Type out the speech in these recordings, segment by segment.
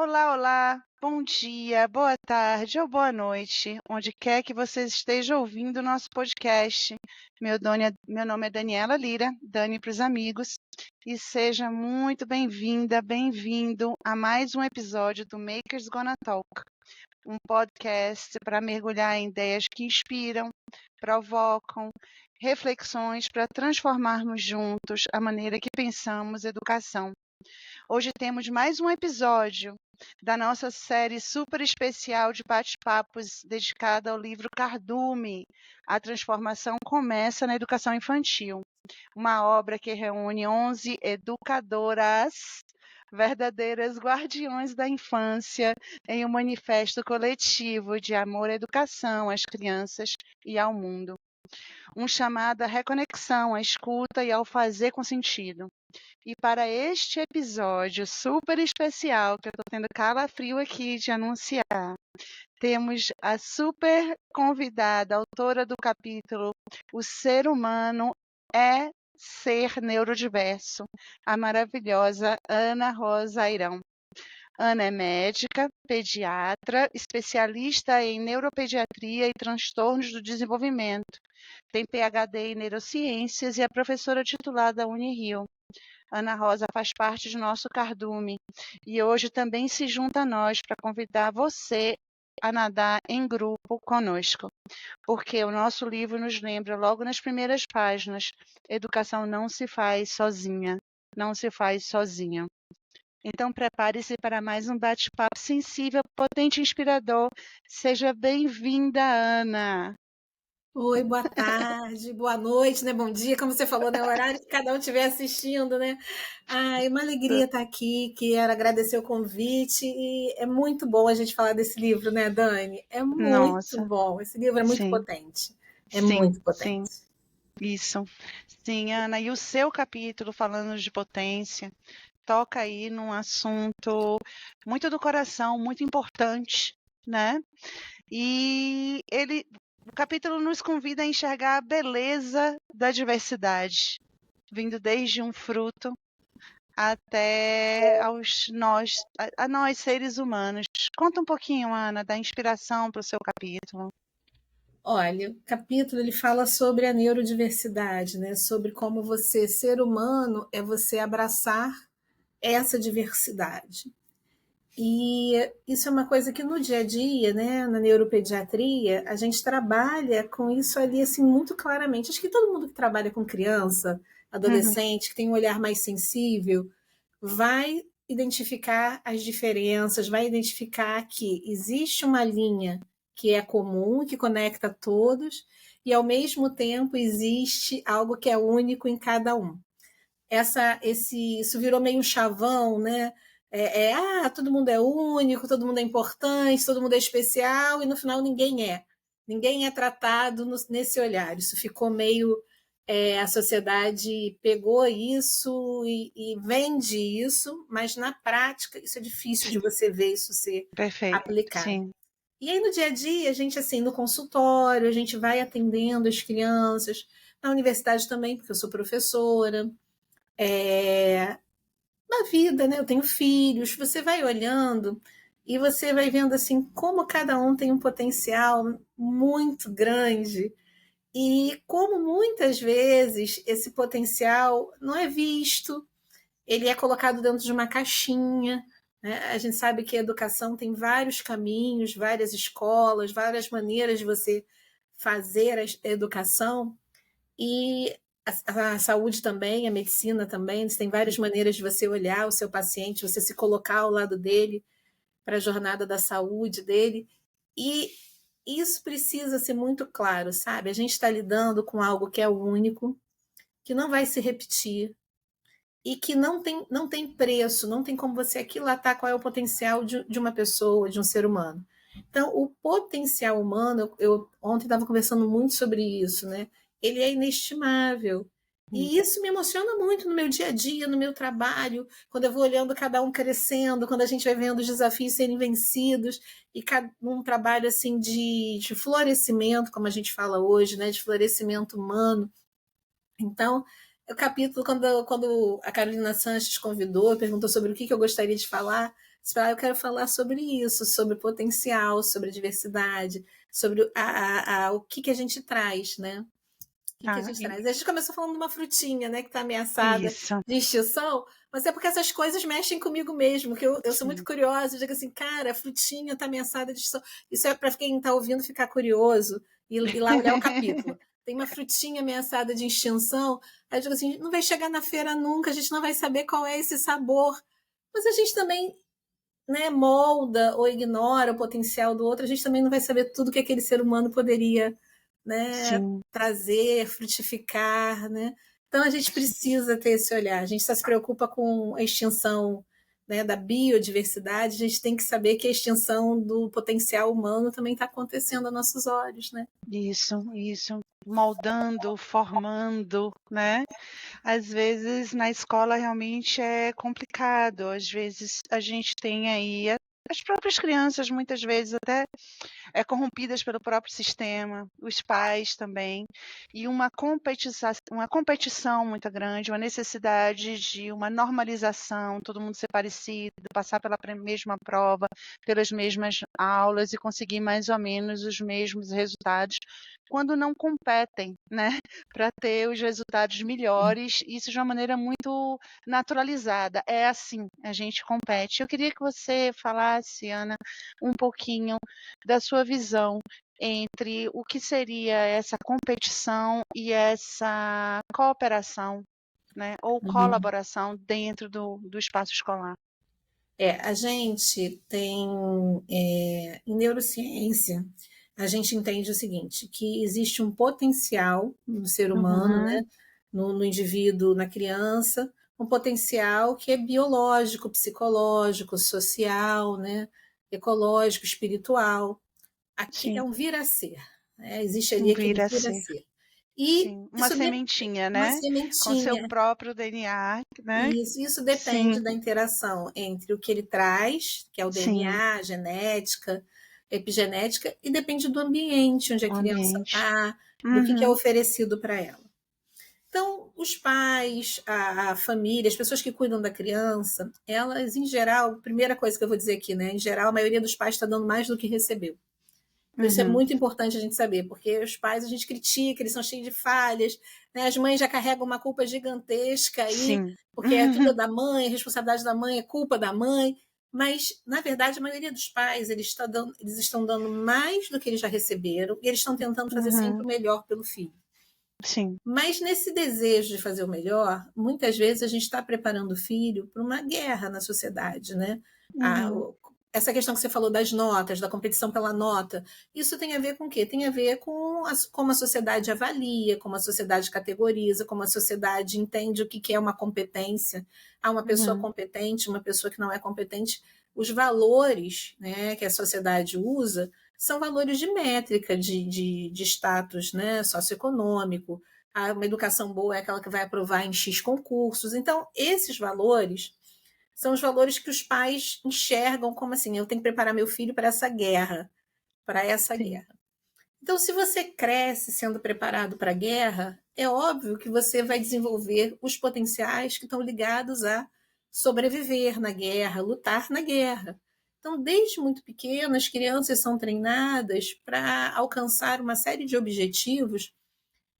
Olá, olá, bom dia, boa tarde ou boa noite, onde quer que vocês estejam ouvindo o nosso podcast. Meu nome é Daniela Lira, Dani para os amigos, e seja muito bem-vinda, bem-vindo a mais um episódio do Makers Gonna Talk, um podcast para mergulhar em ideias que inspiram, provocam, reflexões para transformarmos juntos a maneira que pensamos educação. Hoje temos mais um episódio da nossa série super especial de bate-papos dedicada ao livro Cardume. A transformação começa na educação infantil, uma obra que reúne 11 educadoras, verdadeiras guardiões da infância, em um manifesto coletivo de amor à educação, às crianças e ao mundo. Um chamado à reconexão, à escuta e ao fazer com sentido. E para este episódio super especial, que eu estou tendo calafrio aqui de anunciar, temos a super convidada, autora do capítulo O Ser Humano é Ser Neurodiverso, a maravilhosa Ana Rosa Airão. Ana é médica, pediatra, especialista em neuropediatria e transtornos do desenvolvimento. Tem PhD em neurociências e é professora titular da Unirio. Ana Rosa faz parte de nosso cardume e hoje também se junta a nós para convidar você a nadar em grupo conosco, porque o nosso livro nos lembra logo nas primeiras páginas: educação não se faz sozinha, não se faz sozinho. Então prepare-se para mais um bate-papo sensível, potente e inspirador. Seja bem-vinda, Ana. Oi, boa tarde, boa noite, né? Bom dia, como você falou, né? O horário que cada um estiver assistindo, né? É uma alegria estar aqui, quero agradecer o convite e é muito bom a gente falar desse livro, né, Dani? É muito Nossa, bom, esse livro é muito sim, potente, é sim, muito sim. potente. Isso. Sim, Ana, e o seu capítulo falando de potência toca aí num assunto muito do coração, muito importante, né? E o capítulo nos convida a enxergar a beleza da diversidade, vindo desde um fruto até a nós seres humanos. Conta um pouquinho, Ana, da inspiração para o seu capítulo. Olha, o capítulo ele fala sobre a neurodiversidade, né? Sobre como você, ser humano, é você abraçar essa diversidade. E isso é uma coisa que no dia a dia, né, na neuropediatria, a gente trabalha com isso ali assim muito claramente. Acho que todo mundo que trabalha com criança, Uhum, adolescente, que tem um olhar mais sensível, vai identificar as diferenças, vai identificar que existe uma linha que é comum, que conecta todos, e ao mesmo tempo existe algo que é único em cada um. Isso virou meio um chavão, né? Todo mundo é único, todo mundo é importante, todo mundo é especial, e no final ninguém é. Ninguém é tratado nesse olhar. Isso ficou meio. A sociedade pegou isso e vende isso, mas na prática isso é difícil de sim, você ver isso ser perfeito. aplicado. Sim. E aí no dia a dia, a gente assim, no consultório, a gente vai atendendo as crianças, na universidade também, porque eu sou professora, na vida, né? Eu tenho filhos, você vai olhando e você vai vendo assim como cada um tem um potencial muito grande e como muitas vezes esse potencial não é visto, ele é colocado dentro de uma caixinha. Né? A gente sabe que a educação tem vários caminhos, várias escolas, várias maneiras de você fazer a educação, e a saúde também, a medicina também, tem várias maneiras de você olhar o seu paciente, você se colocar ao lado dele para a jornada da saúde dele. E isso precisa ser muito claro, sabe? A gente está lidando com algo que é único, que não vai se repetir e que não tem preço, não tem como você aquilatar qual é o potencial de uma pessoa, de um ser humano. Então, o potencial humano, eu ontem estava conversando muito sobre isso, né? Ele é inestimável. E isso me emociona muito no meu dia a dia, no meu trabalho, quando eu vou olhando cada um crescendo, quando a gente vai vendo os desafios serem vencidos, e um trabalho assim de florescimento, como a gente fala hoje, né? De florescimento humano. Então, o capítulo, quando a Carolina Sanches convidou, perguntou sobre o que eu gostaria de falar, Eu quero falar sobre isso, sobre potencial, sobre diversidade, sobre o que a gente traz, né? O que a Ah, gente traz? A gente começou falando de uma frutinha, né, que está ameaçada isso, de extinção, mas é porque essas coisas mexem comigo mesmo, que eu sou muito sim. curiosa, eu digo assim, cara, a frutinha está ameaçada de extinção. Isso é para quem está ouvindo ficar curioso e lá olhar o capítulo. Tem uma frutinha ameaçada de extinção, aí eu digo assim, não vai chegar na feira nunca, a gente não vai saber qual é esse sabor. Mas a gente também, né, molda ou ignora o potencial do outro, a gente também não vai saber tudo que aquele ser humano poderia, né, Sim. trazer, frutificar, né? Então a gente precisa ter esse olhar. A gente só se preocupa com a extinção, né, da biodiversidade, a gente tem que saber que a extinção do potencial humano também está acontecendo a nossos olhos, né? Isso, moldando, formando, né. Às vezes na escola realmente é complicado, às vezes a gente tem aí as próprias crianças muitas vezes até corrompidas pelo próprio sistema, os pais também, e uma competição muito grande, uma necessidade de uma normalização, todo mundo ser parecido, passar pela mesma prova, pelas mesmas aulas e conseguir mais ou menos os mesmos resultados, quando não competem, né, para ter os resultados melhores, isso de uma maneira muito naturalizada. É assim, a gente compete. Eu queria que você falasse, Ana, um pouquinho da sua visão entre o que seria essa competição e essa cooperação, né, ou Uhum. colaboração dentro do espaço escolar. A gente tem, em neurociência, a gente entende o seguinte, que existe um potencial no ser humano, Uhum, né, no indivíduo, na criança, um potencial que é biológico, psicológico, social, né, ecológico, espiritual. Aqui é sim, um vir a ser, né? Existe ali um aquele vir a vir a ser, ser. E sim. Uma isso sementinha, uma né, com seu sementinha. próprio DNA, né. Isso Sim, depende da interação entre o que ele traz, que é o sim, DNA, a genética, epigenética, e depende do ambiente onde a o criança ambiente. está e o que é Uhum, oferecido para ela. Então, os pais, a família, as pessoas que cuidam da criança, elas, em geral, primeira coisa que eu vou dizer aqui, né? Em geral, a maioria dos pais está dando mais do que recebeu. Então, isso é uhum, muito importante a gente saber, porque os pais a gente critica, eles são cheios de falhas, né? As mães já carregam uma culpa gigantesca aí, sim. porque é tudo da mãe, a responsabilidade da mãe é culpa da mãe. Mas, na verdade, a maioria dos pais eles estão dando mais do que eles já receberam e eles estão tentando fazer sempre Uhum, o melhor pelo filho. sim. Mas nesse desejo de fazer o melhor, muitas vezes a gente está preparando o filho para uma guerra na sociedade, né? A, Uhum, essa questão que você falou das notas, da competição pela nota, isso tem a ver com o quê? Tem a ver com como a sociedade avalia, como a sociedade categoriza, como a sociedade entende o que é uma competência. Há uma pessoa uhum, competente, uma pessoa que não é competente. Os valores, né, que a sociedade usa são valores de métrica, de status, né, socioeconômico. Uma educação boa é aquela que vai aprovar em X concursos. Então, esses valores são os valores que os pais enxergam como assim, eu tenho que preparar meu filho para essa guerra, para essa sim. guerra. Então, se você cresce sendo preparado para a guerra, é óbvio que você vai desenvolver os potenciais que estão ligados a sobreviver na guerra, lutar na guerra. Então, desde muito pequeno, as crianças são treinadas para alcançar uma série de objetivos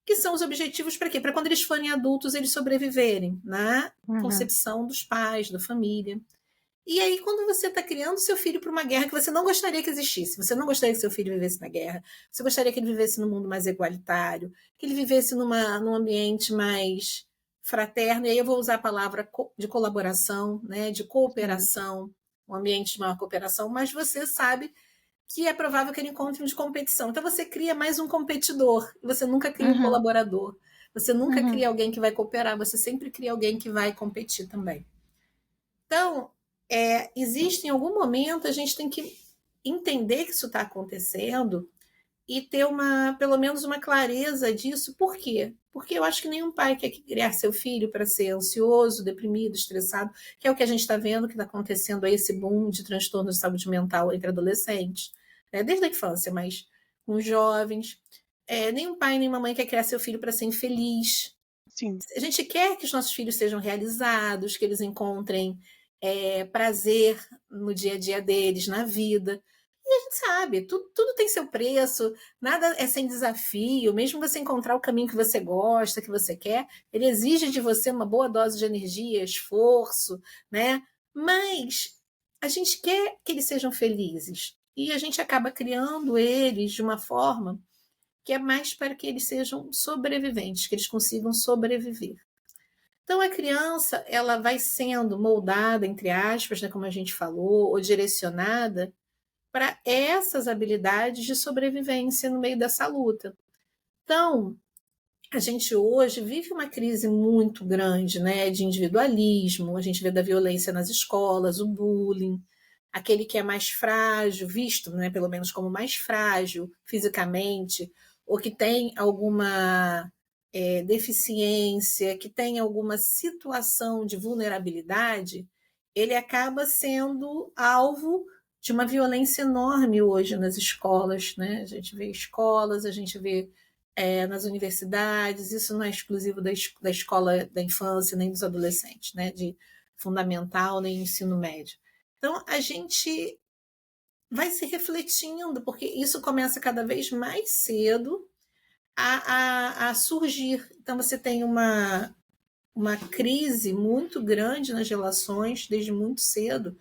que são os objetivos para quê? Para quando eles forem adultos, eles sobreviverem na Uhum, concepção dos pais, da família. E aí, quando você está criando seu filho para uma guerra que você não gostaria que existisse, você não gostaria que seu filho vivesse na guerra, você gostaria que ele vivesse num mundo mais igualitário, que ele vivesse num ambiente mais fraterno, e aí eu vou usar a palavra de colaboração, né, de sim. cooperação, um ambiente de maior cooperação, mas você sabe que é provável que ele encontre um de competição. Então você cria mais um competidor, você nunca cria um Uhum, colaborador, você nunca uhum, cria alguém que vai cooperar, você sempre cria alguém que vai competir também. Então, existe em algum momento a gente tem que entender que isso está acontecendo e ter pelo menos uma clareza disso. Por quê? Porque eu acho que nenhum pai quer criar seu filho para ser ansioso, deprimido, estressado, que é o que a gente está vendo que está acontecendo aí, esse boom de transtorno de saúde mental entre adolescentes, né? Desde a infância, mas com os jovens. Nenhum pai, nenhuma mãe quer criar seu filho para ser infeliz. sim. A gente quer que os nossos filhos sejam realizados, que eles encontrem prazer no dia a dia deles, na vida. E a gente sabe, tudo tem seu preço, nada é sem desafio, mesmo você encontrar o caminho que você gosta, que você quer, ele exige de você uma boa dose de energia, esforço, né? Mas a gente quer que eles sejam felizes e a gente acaba criando eles de uma forma que é mais para que eles sejam sobreviventes, que eles consigam sobreviver. Então, a criança ela vai sendo moldada, entre aspas, né, como a gente falou, ou direcionada para essas habilidades de sobrevivência no meio dessa luta. Então, a gente hoje vive uma crise muito grande, né, de individualismo, a gente vê da violência nas escolas, o bullying, aquele que é mais frágil, visto, né, pelo menos como mais frágil fisicamente, ou que tem alguma deficiência, que tem alguma situação de vulnerabilidade, ele acaba sendo alvo de uma violência enorme hoje nas escolas, né? A gente vê escolas, a gente vê nas universidades, isso não é exclusivo da escola da infância nem dos adolescentes, né? De fundamental nem ensino médio. Então, a gente vai se refletindo, porque isso começa cada vez mais cedo a surgir. Então, você tem uma crise muito grande nas relações desde muito cedo,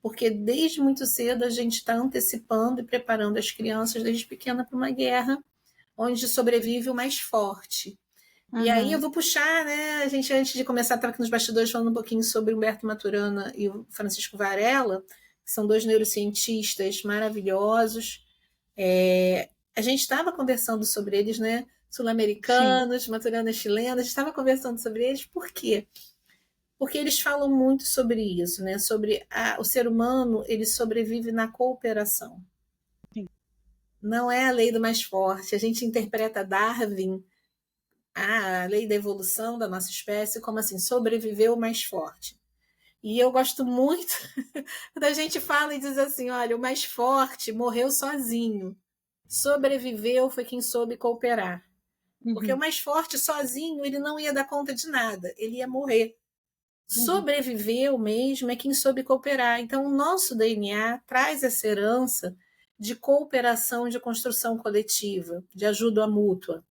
porque desde muito cedo a gente está antecipando e preparando as crianças desde pequena para uma guerra onde sobrevive o mais forte. E aí eu vou puxar, né? A gente, antes de começar, estava aqui nos bastidores falando um pouquinho sobre Humberto Maturana e o Francisco Varela, que são dois neurocientistas maravilhosos. A gente estava conversando sobre eles, né? Sul-americanos, Maturana chilena, a gente estava conversando sobre eles, por quê? Porque eles falam muito sobre isso, né? Sobre o ser humano, ele sobrevive na cooperação. Sim. Não é a lei do mais forte. A gente interpreta Darwin, a lei da evolução da nossa espécie, como assim, sobreviveu o mais forte. E eu gosto muito quando a gente fala e diz assim, olha, o mais forte morreu sozinho. Sobreviveu foi quem soube cooperar. Porque o mais forte sozinho, ele não ia dar conta de nada, ele ia morrer. Sobreviveu mesmo é quem soube cooperar. Então, o nosso DNA traz essa herança de cooperação, de construção coletiva, de ajuda mútua.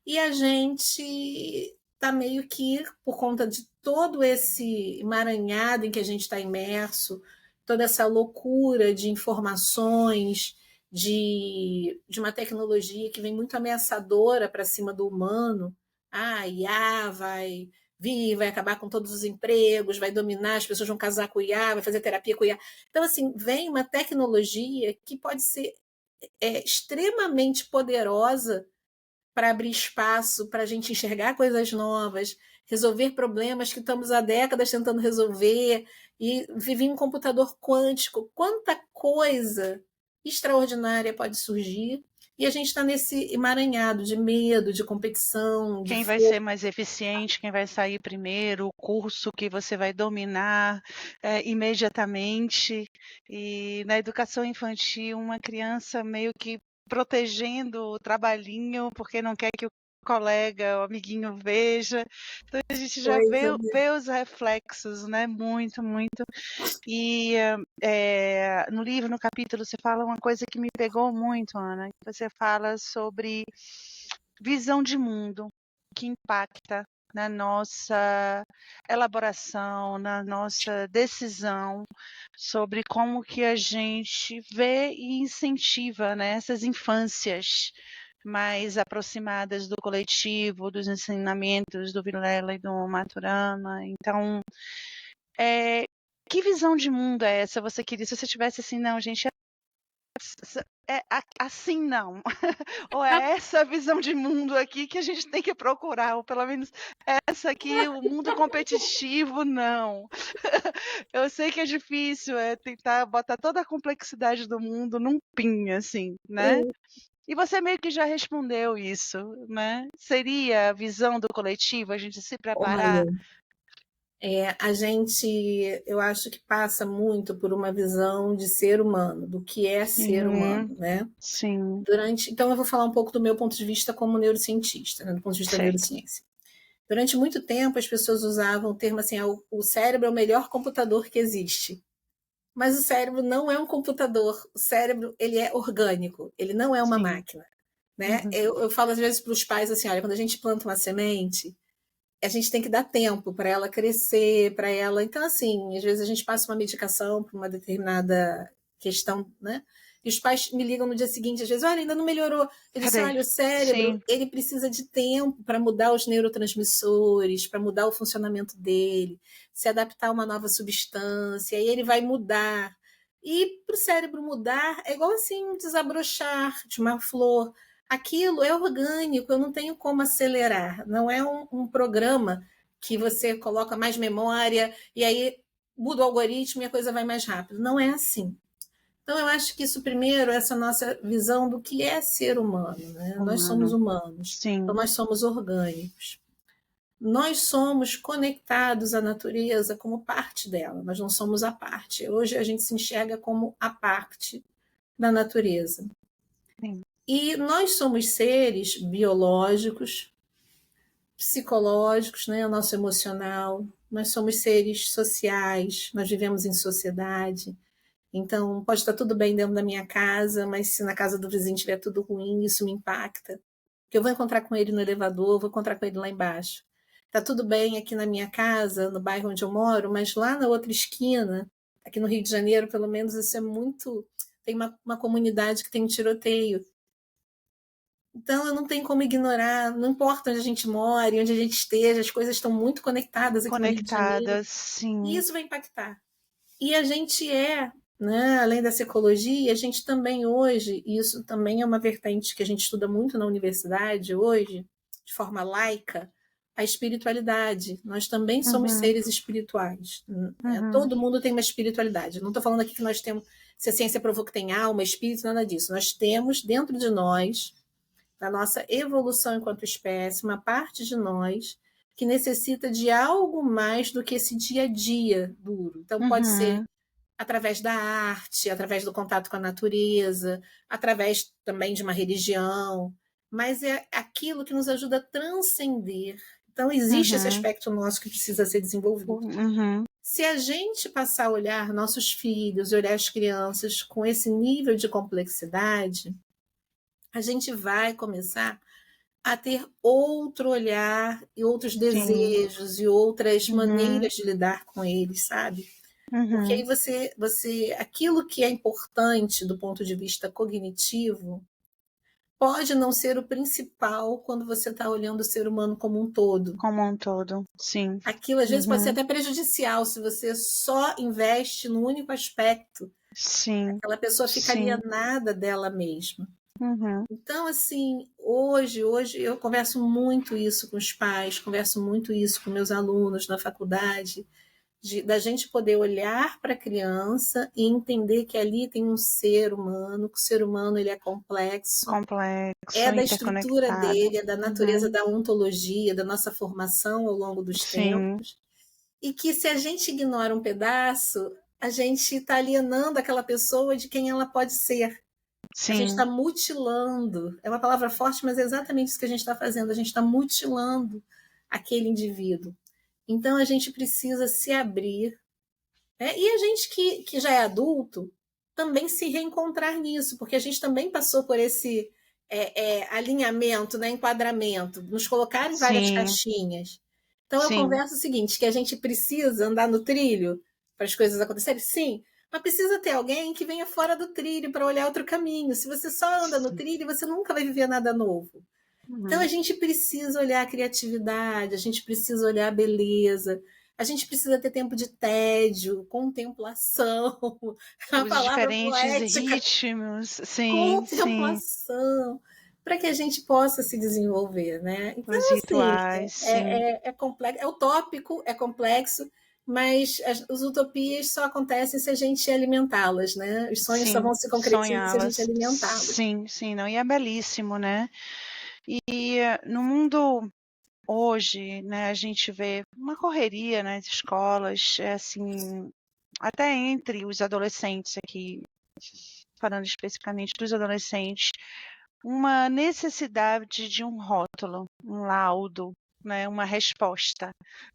E a gente está meio que, por conta de todo esse emaranhado em que a gente está imerso, toda essa loucura de informações, de uma tecnologia que vem muito ameaçadora para cima do humano. A IA vai vir, vai acabar com todos os empregos, vai dominar, as pessoas vão casar com o IA, vai fazer terapia com o IA. Então, assim, vem uma tecnologia que pode ser extremamente poderosa para abrir espaço, para a gente enxergar coisas novas, resolver problemas que estamos há décadas tentando resolver, e viver um computador quântico. Quanta coisa extraordinária pode surgir, e a gente está nesse emaranhado de medo, de competição, de Quem vai ser mais eficiente, quem vai sair primeiro, o curso que você vai dominar imediatamente. E na educação infantil, uma criança meio que protegendo o trabalhinho, porque não quer que o colega, o amiguinho veja. Então a gente já vê os reflexos, né? Muito, muito. E no livro, no capítulo, você fala uma coisa que me pegou muito, Ana. Você fala sobre visão de mundo que impacta na nossa elaboração, na nossa decisão sobre como que a gente vê e incentiva, né, essas infâncias mais aproximadas do coletivo, dos ensinamentos do Vilela e do Maturana. Então, que visão de mundo é essa? Você queria, se você tivesse assim, não, gente, assim não. Ou é essa visão de mundo aqui que a gente tem que procurar, ou pelo menos essa aqui, o mundo competitivo, não. Eu sei que é difícil, tentar botar toda a complexidade do mundo num pin, assim, né? E você meio que já respondeu isso, né? Seria a visão do coletivo, a gente se preparar? Olha, a gente, eu acho que passa muito por uma visão de ser humano, do que é ser humano, né? Sim. Então eu vou falar um pouco do meu ponto de vista como neurocientista, né? Do ponto de vista da Certo. neurociência. Durante muito tempo, as pessoas usavam o termo assim: o cérebro é o melhor computador que existe. Mas o cérebro não é um computador. O cérebro, ele é orgânico, ele não é uma Sim. máquina. Né? Uhum. Eu falo às vezes para os pais assim: olha, quando a gente planta uma semente, a gente tem que dar tempo para ela crescer, para ela. Então, assim, às vezes a gente passa uma medicação para uma determinada questão, né? E os pais me ligam no dia seguinte, às vezes, olha, ainda não melhorou. Eu disse, Cadê? olha, o cérebro, Sim. ele precisa de tempo para mudar os neurotransmissores, para mudar o funcionamento dele, se adaptar a uma nova substância, aí ele vai mudar. E para o cérebro mudar, é igual assim, desabrochar de uma flor. Aquilo é orgânico, eu não tenho como acelerar. Não é um programa que você coloca mais memória e aí muda o algoritmo e a coisa vai mais rápido. Não é assim. Então, eu acho que isso, primeiro, essa nossa visão do que é ser humano. Né? Nós somos Humano. humanos, então Sim. nós somos orgânicos. Nós somos conectados à natureza como parte dela, nós não somos a parte. Hoje a gente se enxerga como a parte da natureza. Sim. E nós somos seres biológicos, psicológicos, né? O nosso emocional, nós somos seres sociais, nós vivemos em sociedade. Então, pode estar tudo bem dentro da minha casa, mas se na casa do vizinho estiver tudo ruim, isso me impacta. Porque eu vou encontrar com ele no elevador, vou encontrar com ele lá embaixo. Tá tudo bem aqui na minha casa, no bairro onde eu moro, mas lá na outra esquina, aqui no Rio de Janeiro, pelo menos, isso é muito. Tem uma comunidade que tem um tiroteio. Então, eu não tenho como ignorar, não importa onde a gente mora, onde a gente esteja, as coisas estão muito conectadas aqui no Rio de Janeiro, Conectadas, e sim. isso vai impactar. E a gente né, além dessa ecologia, a gente também hoje, e isso também é uma vertente que a gente estuda muito na universidade hoje, de forma laica, a espiritualidade. Nós também somos Uhum. seres espirituais. Uhum. Todo mundo tem uma espiritualidade. Não estou falando aqui que nós temos, se a ciência provou que tem alma, espírito, nada disso. Nós temos dentro de nós, da nossa evolução enquanto espécie, uma parte de nós que necessita de algo mais do que esse dia a dia duro. Então, pode ser Uhum. através da arte, através do contato com a natureza, através também de uma religião, mas é aquilo que nos ajuda a transcender. Então, existe esse Uhum. aspecto nosso que precisa ser desenvolvido. Uhum. Se a gente passar a olhar nossos filhos, olhar as crianças com esse nível de complexidade, a gente vai começar a ter outro olhar e outros Sim. desejos e outras Uhum. maneiras de lidar com eles, sabe? Porque aí Uhum. aquilo que é importante do ponto de vista cognitivo pode não ser o principal quando você está olhando o ser humano como um todo. Como um todo, sim. Aquilo às vezes pode ser Uhum. até prejudicial se você só investe no único aspecto. Sim. Aquela pessoa fica Sim. alienada dela mesma. Uhum. Então, assim, hoje eu converso muito isso com os pais, converso muito isso com meus alunos na faculdade, da gente poder olhar para a criança e entender que ali tem um ser humano, que o ser humano ele é complexo, é Complexo, da estrutura interconectado. dele, é da natureza Uhum. da ontologia, da nossa formação ao longo dos Sim. tempos, e que se a gente ignora um pedaço, a gente está alienando aquela pessoa de quem ela pode ser. A gente Sim. está mutilando. É uma palavra forte, mas é exatamente isso que a gente está fazendo. A gente está mutilando aquele indivíduo. Então a gente precisa se abrir, né? E a gente que já é adulto também se reencontrar nisso, porque a gente também passou por esse alinhamento, né, enquadramento, nos colocar em várias Sim. caixinhas. Então eu Sim. converso o seguinte, que a gente precisa andar no trilho para as coisas acontecerem? Sim, mas precisa ter alguém que venha fora do trilho para olhar outro caminho. Se você só anda no Sim. trilho, você nunca vai viver nada novo. Então a Uhum. gente precisa olhar a criatividade, a gente precisa olhar a beleza, a gente precisa ter tempo de tédio, contemplação, a Os palavra diferentes poética, ritmos. Sim, sim. contemplação, para que a gente possa se desenvolver, né? Os Então, assim, rituais, sim. é complexo, é utópico, é complexo, mas as utopias só acontecem se a gente alimentá-las, né? Os sonhos só Sim. vão se concretizar se a gente Sonhá-las. alimentá-los. Sim, sim, não. E é belíssimo, né? E no mundo hoje, né, a gente vê uma correria nas escolas, assim, até entre os adolescentes aqui, falando especificamente dos adolescentes, uma necessidade de um rótulo, um laudo, né, uma resposta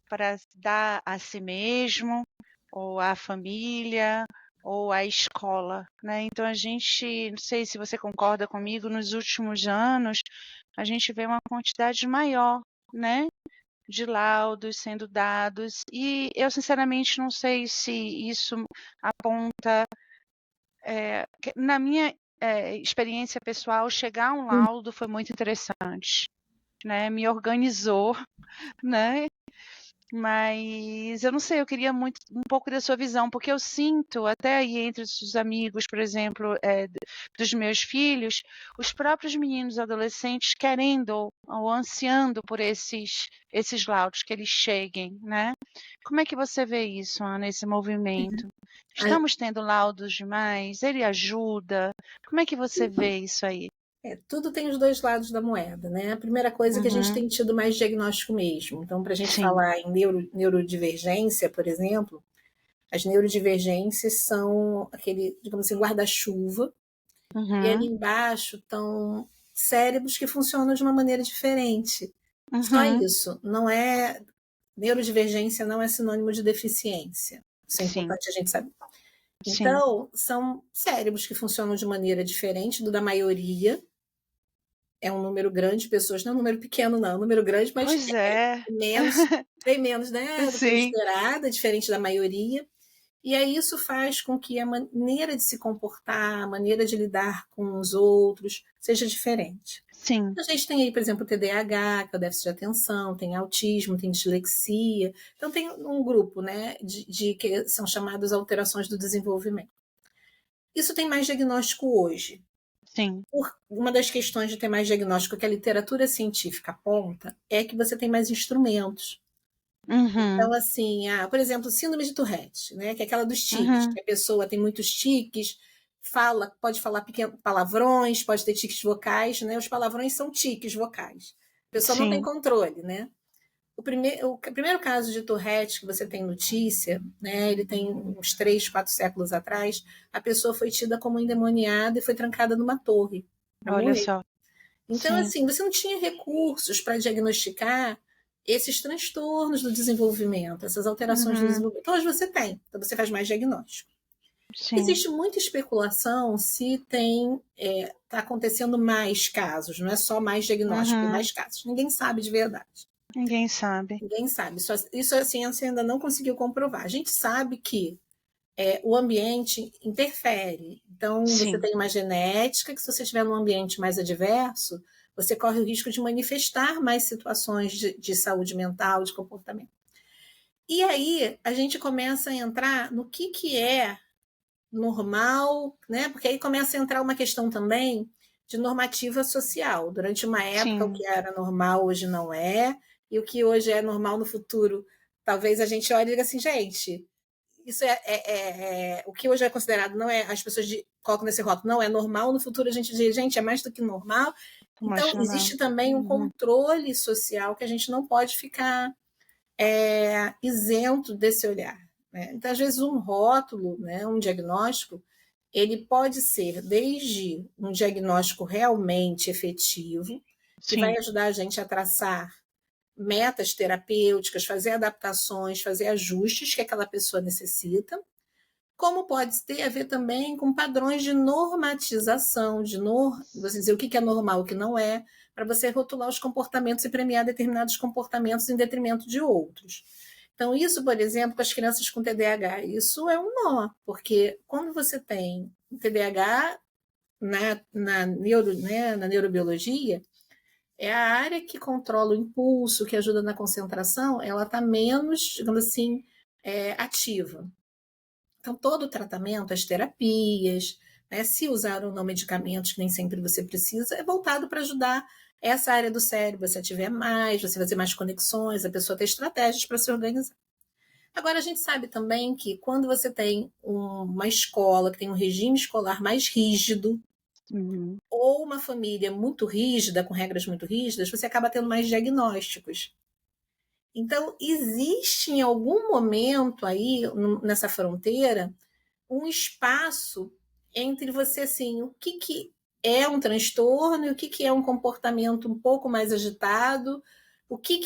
para dar a si mesmo, ou à família, ou à escola, né. Então a gente, não sei se você concorda comigo, nos últimos anos, a gente vê uma quantidade maior, né, de laudos sendo dados, e eu sinceramente não sei se isso aponta, na minha, experiência pessoal, chegar a um Hum. laudo foi muito interessante, né, me organizou, né. Mas eu não sei, eu queria muito um pouco da sua visão, porque eu sinto até aí entre os amigos, por exemplo, dos meus filhos, os próprios meninos adolescentes querendo ou ansiando por esses laudos, que eles cheguem, né. Como é que você vê isso, Ana, esse movimento? A- Estamos tendo laudos demais? Ele ajuda? Como é que você vê isso aí? tudo tem os dois lados da moeda, né? A primeira coisa é que a gente Uhum. tem tido mais diagnóstico mesmo. Então, para a gente Sim. falar em neurodivergência, por exemplo, as neurodivergências são aquele, digamos assim, guarda-chuva, e ali Uhum. embaixo estão cérebros que funcionam de uma maneira diferente. Só Uhum. isso, não é. Neurodivergência não é sinônimo de deficiência. Isso é Sim, importante a gente saber. sim. Então, são cérebros que funcionam de maneira diferente do da maioria. É um número grande de pessoas, não é um número pequeno, não, é um número grande, mas Pois é. menos, bem menos, né, do que o Sim. esperado, é diferente da maioria. E aí isso faz com que a maneira de se comportar, a maneira de lidar com os outros seja diferente. Sim. A gente tem aí, por exemplo, o TDAH, que é o déficit de atenção, tem autismo, tem dislexia. Então tem um grupo, né, de que são chamadas alterações do desenvolvimento. Isso tem mais diagnóstico hoje. Sim. Uma das questões de ter mais diagnóstico que a literatura científica aponta é que você tem mais instrumentos. Uhum. Então, assim, por exemplo, síndrome de Tourette, né, que é aquela dos tiques, Uhum. que a pessoa tem muitos tiques, pode falar pequenos palavrões, pode ter tiques vocais, né? Os palavrões são tiques vocais. A pessoa não tem Sim. controle, né? O primeiro caso de Tourette que você tem notícia, né, ele tem uns 3, 4 séculos atrás, a pessoa foi tida como endemoniada e foi trancada numa torre para Olha morrer. só. Então, Sim. assim, você não tinha recursos para diagnosticar esses transtornos do desenvolvimento, essas alterações do Uhum. desenvolvimento. Então, hoje você tem, então você faz mais diagnóstico. Sim. Existe muita especulação se está acontecendo mais casos, não é só mais diagnóstico, tem Uhum. mais casos. Ninguém sabe de verdade. Ninguém sabe. Ninguém sabe. Isso a ciência ainda não conseguiu comprovar. A gente sabe que o ambiente interfere. Então, você Sim. tem uma genética que, se você estiver num ambiente mais adverso, você corre o risco de manifestar mais situações de saúde mental, de comportamento. E aí, a gente começa a entrar no que é normal, né? Porque aí começa a entrar uma questão também de normativa social. Durante uma época, o Sim. que era normal hoje não é, e o que hoje é normal no futuro, talvez a gente olhe e diga assim, gente, isso o que hoje é considerado, não é, as pessoas colocam nesse rótulo, não é normal, no futuro a gente diz, gente, é mais do que normal. Então, Imagina não. existe também um Uhum. controle social que a gente não pode ficar isento desse olhar. Né? Então, às vezes, um rótulo, né, um diagnóstico, ele pode ser desde um diagnóstico realmente efetivo, que vai Sim. ajudar a gente a traçar metas terapêuticas, fazer adaptações, fazer ajustes que aquela pessoa necessita, como pode ter a ver também com padrões de normatização, você dizer o que é normal e o que não é, para você rotular os comportamentos e premiar determinados comportamentos em detrimento de outros. Então, isso, por exemplo, com as crianças com TDAH, isso é um nó, porque quando você tem TDAH na neurobiologia, é a área que controla o impulso, que ajuda na concentração, ela está menos, digamos assim, ativa. Então, todo o tratamento, as terapias, né, se usar ou não medicamentos, que nem sempre você precisa, é voltado para ajudar essa área do cérebro, você ativar mais, você fazer mais conexões, a pessoa ter estratégias para se organizar. Agora, a gente sabe também que quando você tem uma escola que tem um regime escolar mais rígido, Uhum. ou uma família muito rígida, com regras muito rígidas, você acaba tendo mais diagnósticos. Então, existe em algum momento aí, nessa fronteira, um espaço entre você, assim, o que é um transtorno e o que é um comportamento um pouco mais agitado, o que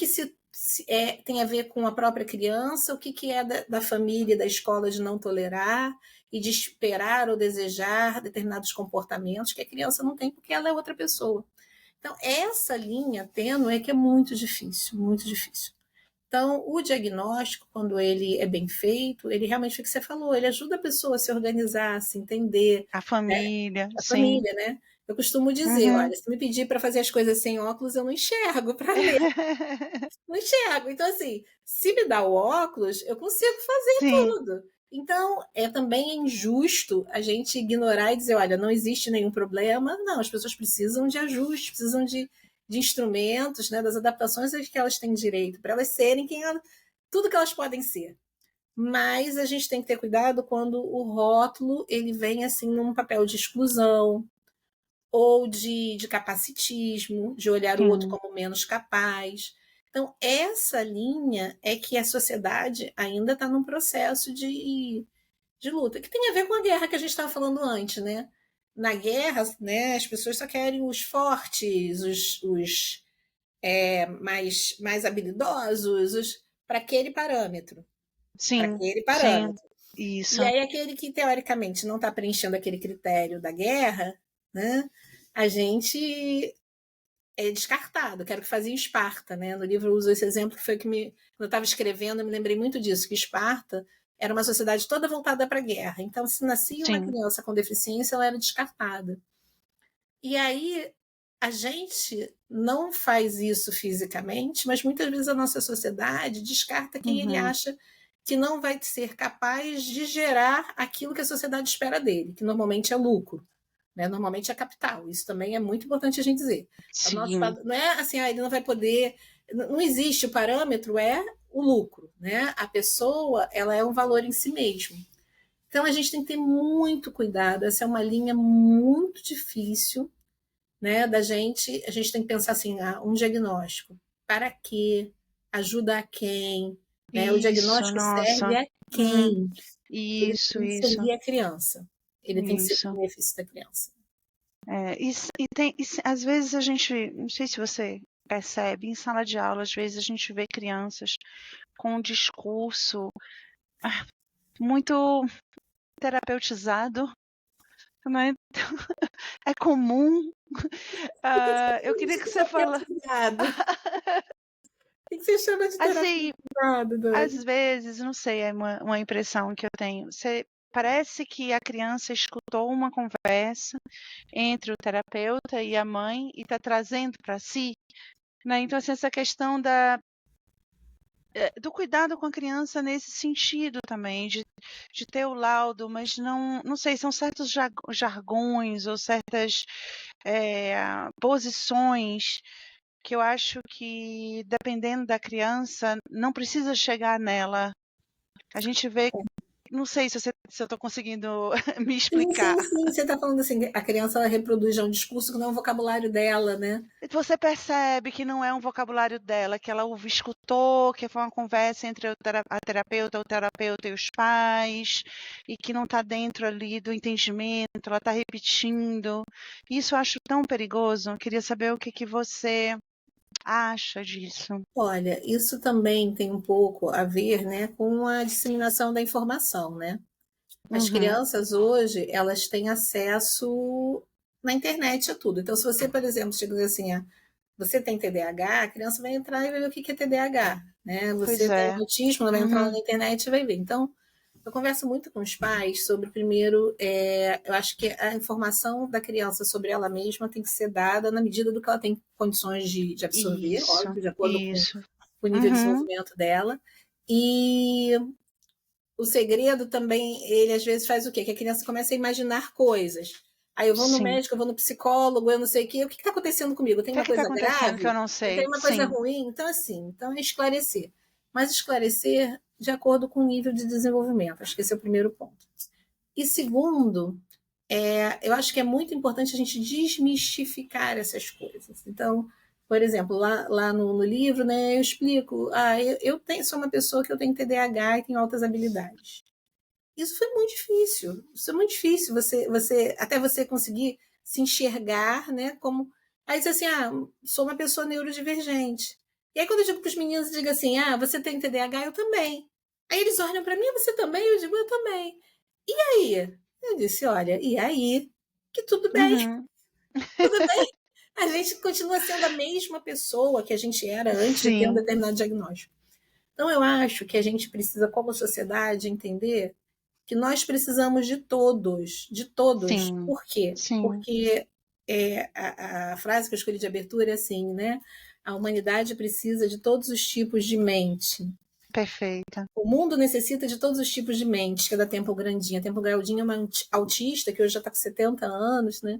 tem a ver com a própria criança, o que é da família, da escola de não tolerar e de esperar ou desejar determinados comportamentos que a criança não tem porque ela é outra pessoa. Então, essa linha tênue é que é muito difícil, muito difícil. Então, o diagnóstico, quando ele é bem feito, ele realmente, o que você falou, ele ajuda a pessoa a se organizar, a se entender, A né? família, A sim. família, né? Eu costumo dizer, Uhum. olha, se me pedir para fazer as coisas sem óculos, eu não enxergo para ler, não enxergo. Então, assim, se me dá o óculos, eu consigo fazer Sim, tudo. Então, também injusto a gente ignorar e dizer, olha, não existe nenhum problema. Não, as pessoas precisam de ajuste, precisam de instrumentos, né, das adaptações que elas têm direito, para elas serem tudo que elas podem ser. Mas a gente tem que ter cuidado quando o rótulo ele vem assim num papel de exclusão ou de capacitismo, de olhar o outro sim, como menos capaz. Então, essa linha é que a sociedade ainda está num processo de luta, que tem a ver com a guerra que a gente estava falando antes, né? Na guerra, né, as pessoas só querem os fortes, os mais habilidosos, para aquele parâmetro. Para sim, aquele sim, parâmetro. E isso, aí, aquele que teoricamente não está preenchendo aquele critério da guerra, né, a gente é descartado, que era o que fazia Esparta. Né? No livro eu uso esse exemplo, que foi que quando eu estava escrevendo, eu me lembrei muito disso, que Esparta era uma sociedade toda voltada para a guerra. Então, se nascia uma sim, criança com deficiência, ela era descartada. E aí, a gente não faz isso fisicamente, mas muitas vezes a nossa sociedade descarta quem ele uhum, acha que não vai ser capaz de gerar aquilo que a sociedade espera dele, que normalmente é lucro, né? Normalmente é capital. Isso também é muito importante a gente dizer. O nosso, sim, não é assim, ele não vai poder. Não existe, o parâmetro é o lucro. Né? A pessoa ela é um valor em si mesmo. Então a gente tem que ter muito cuidado. Essa é uma linha muito difícil, né, a gente tem que pensar assim, um diagnóstico, para quê? Ajuda a quem? Né? O isso, diagnóstico serve nossa, a hum, quem? Ele isso, tem que isso, servir a criança. Ele tem que ser para o isso. benefício da criança. Às vezes a gente, não sei se você percebe, em sala de aula, às vezes a gente vê crianças com um discurso muito terapeutizado, né? É comum. Eu queria que você falasse. Terapeutizado. O que você chama de Assim, terapeutizado, às Dani? vezes, não sei, é uma impressão que eu tenho. Parece que a criança escutou uma conversa entre o terapeuta e a mãe e está trazendo para si, né? Então, assim, essa questão do cuidado com a criança nesse sentido também, de ter o laudo, mas não sei, são certos jargões ou certas posições que eu acho que, dependendo da criança, não precisa chegar nela. A gente vê, não sei se eu estou conseguindo me Sim, explicar. sim, sim. Você está falando assim, a criança ela reproduz já um discurso que não é o vocabulário dela, né? Você percebe que não é um vocabulário dela, que ela escutou, que foi uma conversa entre a terapeuta, o terapeuta e os pais, e que não está dentro ali do entendimento, ela está repetindo. Isso eu acho tão perigoso. Eu queria saber o que você acha disso. Olha, isso também tem um pouco a ver, né, com a disseminação da informação, né? As Uhum, crianças hoje, elas têm acesso na internet a tudo. Então, se você, por exemplo, chega e diz assim, você tem TDAH, a criança vai entrar e vai ver o que é TDAH, né? pois Você tem é. autismo, ela vai entrar lá Uhum, na internet e vai ver. Então, eu converso muito com os pais sobre, primeiro, eu acho que a informação da criança sobre ela mesma tem que ser dada na medida do que ela tem condições de absorver, isso, óbvio, de acordo com isso. o nível de Uhum, desenvolvimento dela. E o segredo também, ele às vezes faz o quê? Que a criança começa a imaginar coisas. Aí eu vou no sim. médico, eu vou no psicólogo, eu não sei o quê. O que está acontecendo comigo? Tem O uma que está coisa acontecendo que eu grave? não Eu sei? tenho uma coisa Sim, ruim? Então, assim, então é esclarecer. Mas esclarecer de acordo com o nível de desenvolvimento. Acho que esse é o primeiro ponto. E segundo, eu acho que é muito importante a gente desmistificar essas coisas. Então, por exemplo, lá no livro, né, eu explico, sou uma pessoa que eu tenho TDAH e tenho altas habilidades. Isso foi muito difícil. Isso é muito difícil, até você conseguir se enxergar, né, como. Aí diz assim, sou uma pessoa neurodivergente. E aí, quando eu digo para os meninos, eu digo assim: ah, você tem TDAH? Eu também. Aí eles olham para mim: você também? Eu digo: eu também. E aí? Eu disse: olha, e aí? Que tudo bem, Uhum. tudo bem. A gente continua sendo a mesma pessoa que a gente era antes de ter um Sim, determinado diagnóstico. Então, eu acho que a gente precisa, como sociedade, entender que nós precisamos de todos, de todos. sim, Por quê? sim, Porque a frase que eu escolhi de abertura é assim, né? A humanidade precisa de todos os tipos de mente. perfeita. O mundo necessita de todos os tipos de mente, que é da Temple Grandinha. A Temple Grandinha é uma autista que hoje já está com 70 anos, né?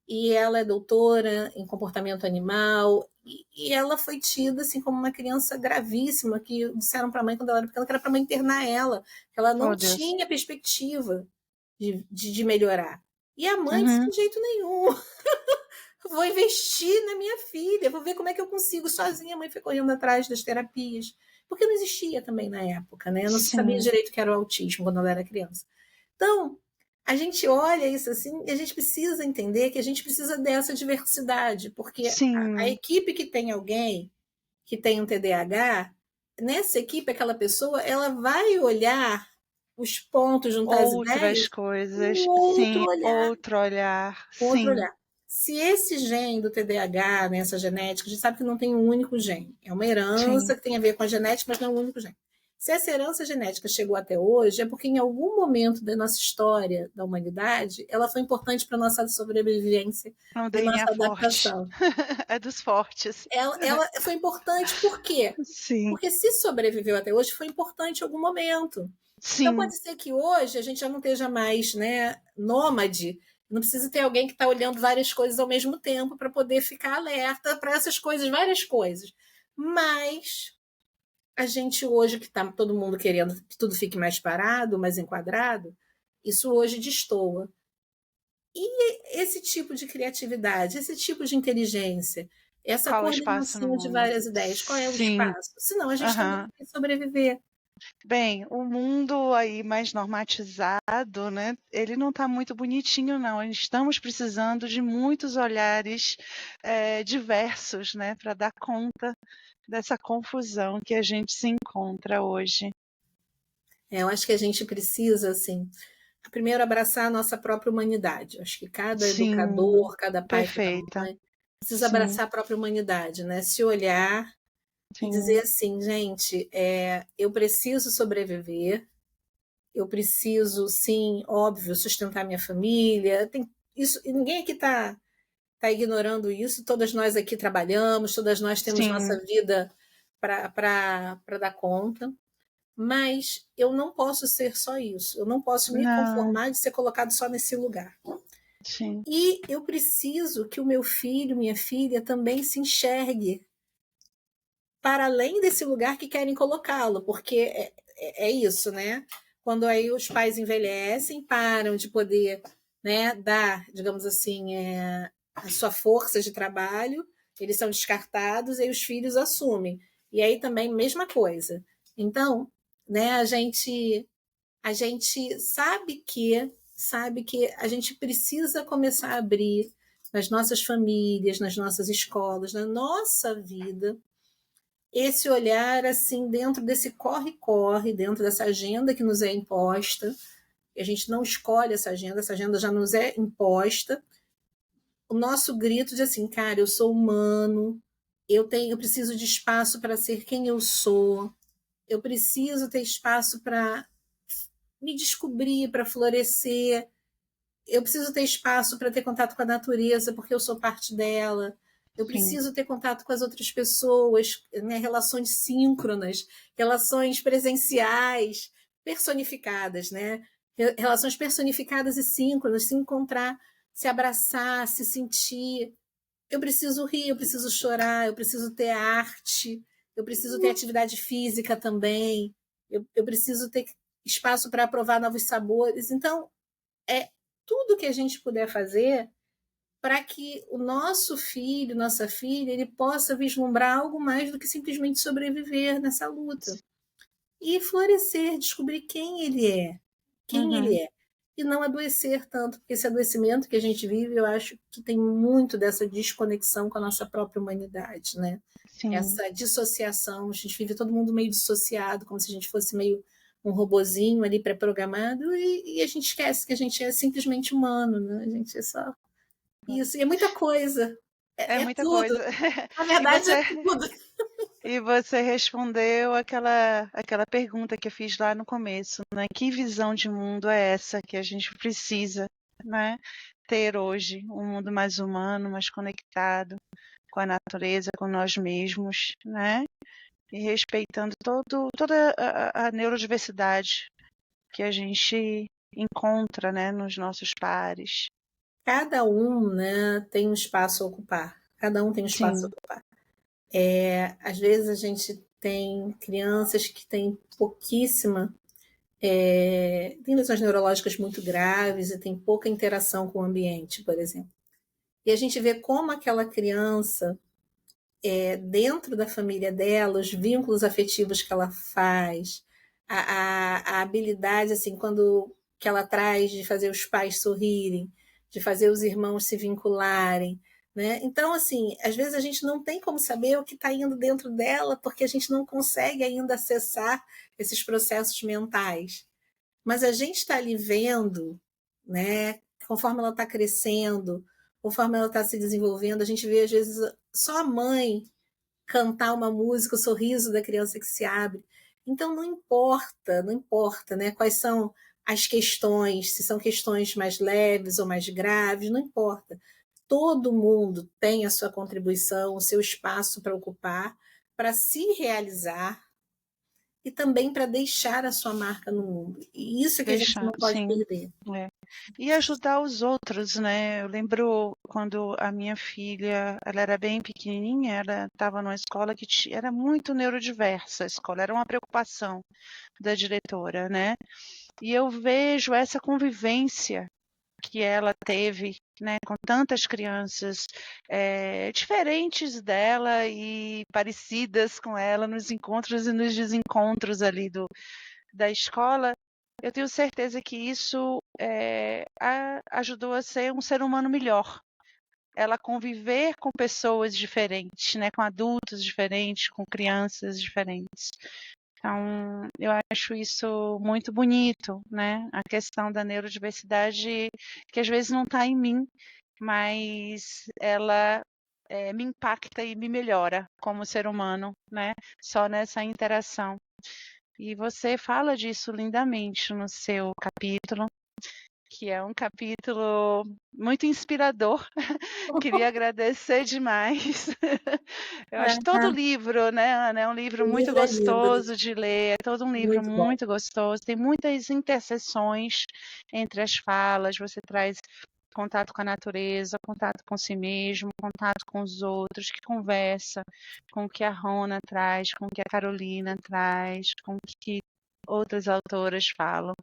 E ela é doutora em comportamento animal. E ela foi tida assim como uma criança gravíssima, que disseram para a mãe quando ela era pequena que era para a mãe internar ela, que ela não Oh, Deus. tinha perspectiva de melhorar. E a mãe disse: Uhum. de jeito nenhum, vou investir na minha filha, vou ver como é que eu consigo sozinha. A mãe foi correndo atrás das terapias, porque não existia também na época, né? Não se sabia Sim, direito o que era o autismo quando ela era criança. Então, a gente olha isso assim e a gente precisa entender que a gente precisa dessa diversidade, porque a sim. equipe que tem alguém que tem um TDAH, nessa equipe, aquela pessoa, ela vai olhar os pontos, juntar as Outras ideias, coisas, com sim, outro olhar, outro olhar, com outro sim, olhar. Se esse gene do TDAH, nessa genética, a gente sabe que não tem um único gene. É uma sim. herança que tem a ver com a genética, mas não é um único gene. Se essa herança genética chegou até hoje, é porque em algum momento da nossa história da humanidade, ela foi importante para a nossa sobrevivência É um e DNA nossa forte. adaptação. É dos fortes. Ela foi importante por quê? Sim, Porque se sobreviveu até hoje, foi importante em algum momento. Então sim. pode ser que hoje a gente já não esteja mais, né, nômade, não precisa ter alguém que está olhando várias coisas ao mesmo tempo para poder ficar alerta para essas coisas, várias coisas. Mas a gente hoje, que está todo mundo querendo que tudo fique mais parado, mais enquadrado, isso hoje destoa. E esse tipo de criatividade, esse tipo de inteligência, essa Qual o espaço no coordenação de mundo? várias ideias, qual é o Sim, espaço? Senão a gente também aham. não vai sobreviver. Bem, o mundo aí mais normatizado, né, ele não está muito bonitinho não, estamos precisando de muitos olhares, diversos, né, para dar conta dessa confusão que a gente se encontra hoje. Eu acho que a gente precisa, assim, primeiro abraçar a nossa própria humanidade. Acho que cada Sim, educador, cada pai, cada perfeita. mãe precisa Sim, abraçar a própria humanidade, né? Se olhar e dizer sim, assim, gente, eu preciso sobreviver, eu preciso, sim, óbvio, sustentar minha família. Tem isso, e ninguém aqui está ignorando isso. Todas nós aqui trabalhamos, todas nós temos nossa sim, vida para dar conta. Mas eu não posso ser só isso. Eu não posso me não, conformar de ser colocado só nesse lugar. sim, E eu preciso que o meu filho, minha filha, também se enxergue para além desse lugar que querem colocá-lo, porque é isso, né? Quando aí os pais envelhecem, param de poder, né, dar, digamos assim, a sua força de trabalho, eles são descartados e os filhos assumem. E aí também mesma coisa. Então, né, a gente sabe que a gente precisa começar a abrir nas nossas famílias, nas nossas escolas, na nossa vida, esse olhar assim dentro desse corre-corre, dentro dessa agenda que nos é imposta. A gente não escolhe essa agenda já nos é imposta. O nosso grito de assim, cara, eu sou humano, eu preciso de espaço para ser quem eu sou, eu preciso ter espaço para me descobrir, para florescer. Eu preciso ter espaço para ter contato com a natureza, porque eu sou parte dela. Eu sim, preciso ter contato com as outras pessoas, né? Relações síncronas, relações presenciais, personificadas, né? Relações personificadas e síncronas, se encontrar, se abraçar, se sentir. Eu preciso rir, eu preciso chorar, eu preciso ter arte, eu preciso ter atividade física também, eu preciso ter espaço para provar novos sabores. Então, é tudo que a gente puder fazer para que o nosso filho, nossa filha, ele possa vislumbrar algo mais do que simplesmente sobreviver nessa luta e florescer, descobrir quem ele uhum, é, e não adoecer tanto, porque esse adoecimento que a gente vive, eu acho que tem muito dessa desconexão com a nossa própria humanidade, né? Sim. essa dissociação. A gente vive todo mundo meio dissociado, como se a gente fosse meio um robozinho ali pré-programado, e a gente esquece que a gente é simplesmente humano, né? A gente é só isso. E é muita coisa. É É muita tudo. coisa. Na E verdade, é você, tudo. e você respondeu aquela pergunta que eu fiz lá no começo, né? Que visão de mundo é essa que a gente precisa, né, ter hoje? Um mundo mais humano, mais conectado com a natureza, com nós mesmos, né? E respeitando toda a neurodiversidade que a gente encontra, né, nos nossos pares. Cada um, né, tem um espaço a ocupar. Cada um tem um espaço a Sim, ocupar. Às vezes a gente tem crianças que têm pouquíssima, tem lesões neurológicas muito graves e tem pouca interação com o ambiente, por exemplo. E a gente vê como aquela criança, dentro da família dela, os vínculos afetivos que ela faz, a habilidade, assim, quando que ela traz de fazer os pais sorrirem, de fazer os irmãos se vincularem, né? Então, assim, às vezes a gente não tem como saber o que está indo dentro dela, porque a gente não consegue ainda acessar esses processos mentais. Mas a gente está ali vendo, né? Conforme ela está crescendo, conforme ela está se desenvolvendo, a gente vê, às vezes, só a mãe cantar uma música, o sorriso da criança que se abre. Então não importa, né? Quais são as questões, se são questões mais leves ou mais graves, não importa. Todo mundo tem a sua contribuição, o seu espaço para ocupar, para se realizar e também para deixar a sua marca no mundo. E isso é que a gente deixar, não pode sim. perder. É. E ajudar os outros, né? Eu lembro quando a minha filha, ela era bem pequenininha, ela estava numa escola que era muito neurodiversa, a escola era uma preocupação da diretora, né? E eu vejo essa convivência que ela teve, né, com tantas crianças diferentes dela e parecidas com ela nos encontros e nos desencontros ali da escola. Eu tenho certeza que isso ajudou a ser um ser humano melhor. Ela conviver com pessoas diferentes, né, com adultos diferentes, com crianças diferentes. Então, eu acho isso muito bonito, né? A questão da neurodiversidade, que às vezes não está em mim, mas ela me impacta e me melhora como ser humano, né? Só nessa interação. E você fala disso lindamente no seu capítulo, que é um capítulo muito inspirador. Queria agradecer demais. Eu acho todo livro, né, Ana, é um livro O muito livro é lindo, gostoso de ler, é todo um livro muito bom. muito gostoso, tem muitas interseções entre as falas, você traz contato com a natureza, contato com si mesmo, contato com os outros, que conversa com o que a Rona traz, com o que a Carolina traz, com o que outras autoras falam.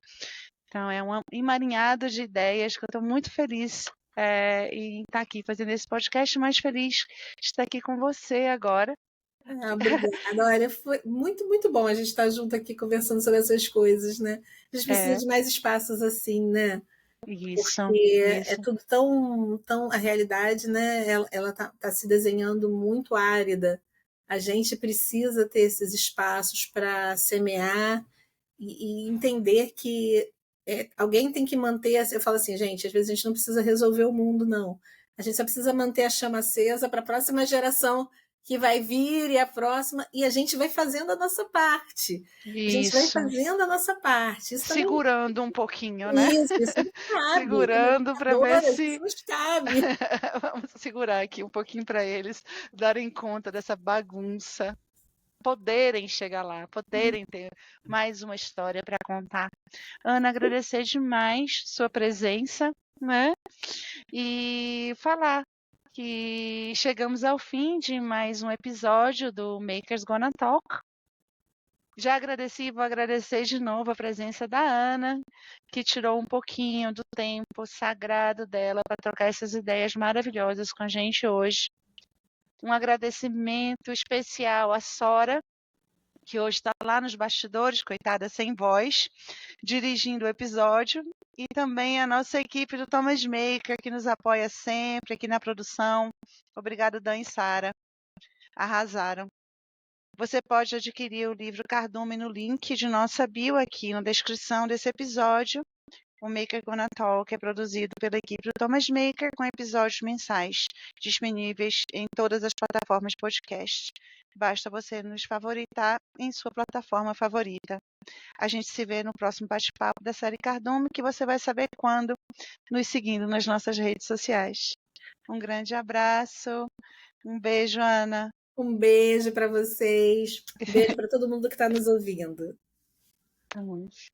Então, é um emaranhado de ideias que eu estou muito feliz em estar aqui fazendo esse podcast, mais feliz de estar aqui com você agora. Obrigada. Olha, foi muito, muito bom a gente estar junto aqui conversando sobre essas coisas, né? A gente precisa É, de mais espaços assim, né? isso, Porque é isso. tudo tão a realidade, né? Ela tá se desenhando muito árida. A gente precisa ter esses espaços para semear e entender que alguém tem que manter. Eu falo assim, gente, às vezes a gente não precisa resolver o mundo, não. A gente só precisa manter a chama acesa para a próxima geração que vai vir e a próxima, e a gente vai fazendo a nossa parte. A gente vai Isso. fazendo a nossa parte. Isso também Segurando um pouquinho, né? isso nos cabe. Como Segurando para ver educadora, isso se nos cabe. vamos segurar aqui um pouquinho para eles darem conta dessa bagunça, poderem chegar lá, poderem ter mais uma história para contar. Ana, agradecer demais sua presença, né? E falar que chegamos ao fim de mais um episódio do Makers Gonna Talk. Já agradeci e vou agradecer de novo a presença da Ana, que tirou um pouquinho do tempo sagrado dela para trocar essas ideias maravilhosas com a gente hoje. Um agradecimento especial à Sora, que hoje está lá nos bastidores, coitada, sem voz, dirigindo o episódio, e também a nossa equipe do Thomas Maker, que nos apoia sempre aqui na produção. Obrigada, Dan e Sara. Arrasaram. Você pode adquirir o livro Cardume no link de nossa bio aqui na descrição desse episódio. O Maker Gonna Talk é produzido pela equipe do Thomas Maker, com episódios mensais disponíveis em todas as plataformas de podcast. Basta você nos favoritar em sua plataforma favorita. A gente se vê no próximo bate-papo da série Cardume, que você vai saber quando, nos seguindo nas nossas redes sociais. Um grande abraço, um beijo, Ana. Um beijo para vocês, um beijo para todo mundo que está nos ouvindo. Vamos.